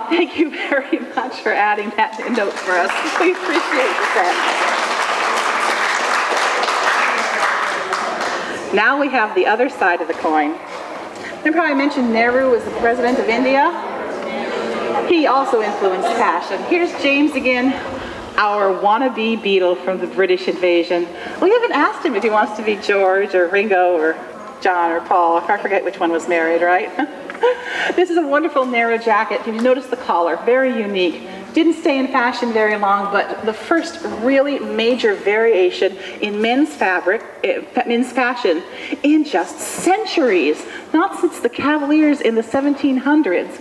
Thank you very much for adding that note for us. We appreciate that. Now we have the other side of the coin. Remember how I mentioned Nehru was the president of India? He also influenced fashion. Here's James again, our wannabe Beatle from the British invasion. We haven't asked him if he wants to be George or Ringo or John or Paul. I forget which one was married, right? This is a wonderful narrow jacket. You notice the collar, very unique. Didn't stay in fashion very long, but the first really major variation in men's fabric, men's fashion, in just centuries. Not since the Cavaliers in the 1700s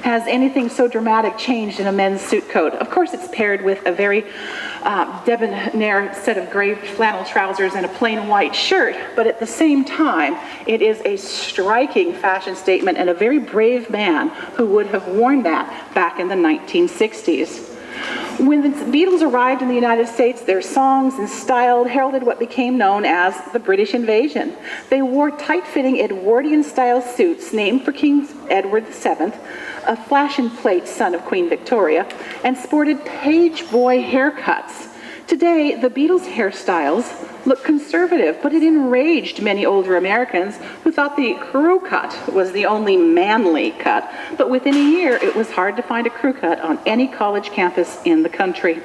has anything so dramatic changed in a men's suit coat. Of course, it's paired with a very debonair set of gray flannel trousers and a plain white shirt, but at the same time, it is a striking fashion statement and a very brave man who would have worn that back in the 1960s. When the Beatles arrived in the United States, their songs and style heralded what became known as the British invasion. They wore tight-fitting Edwardian-style suits named for King Edward VII, a flash and plate son of Queen Victoria, and sported page boy haircuts. Today, the Beatles' hairstyles look conservative, but it enraged many older Americans who thought the crew cut was the only manly cut. But within a year, it was hard to find a crew cut on any college campus in the country.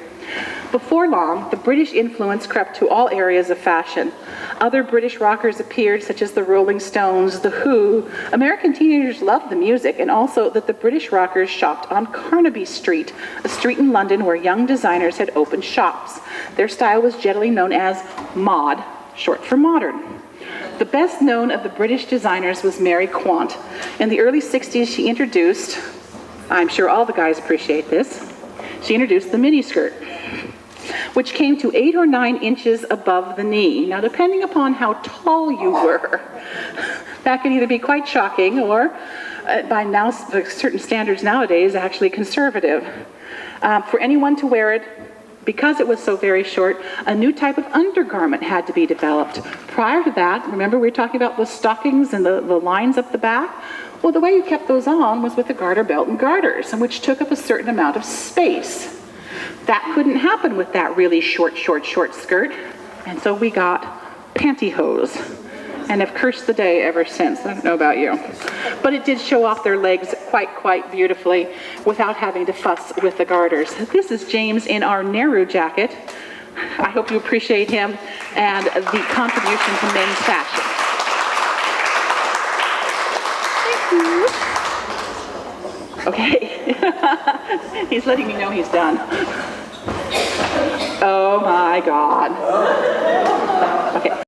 Before long, the British influence crept to all areas of fashion. Other British rockers appeared, such as the Rolling Stones, The Who. American teenagers loved the music, and also that the British rockers shopped on Carnaby Street, a street in London where young designers had opened shops. Their style was generally known as mod, short for modern. The best known of the British designers was Mary Quant. In the early 60s, she introduced, I'm sure all the guys appreciate this, she introduced the miniskirt, which came to 8 or 9 inches above the knee. Now, depending upon how tall you were, that could either be quite shocking or, by now certain standards nowadays, actually conservative. For anyone to wear it, because it was so very short, a new type of undergarment had to be developed. Prior to that, remember we were talking about the stockings and the lines up the back? Well, the way you kept those on was with a garter belt and garters, and which took up a certain amount of space. That couldn't happen with that really short skirt, and so we got pantyhose, and have cursed the day ever since. I don't know about you. But it did show off their legs quite beautifully without having to fuss with the garters. This is James in our Nehru jacket. I hope you appreciate him and the contribution to men's fashion. Okay, he's letting me know he's done. Oh my God. Okay.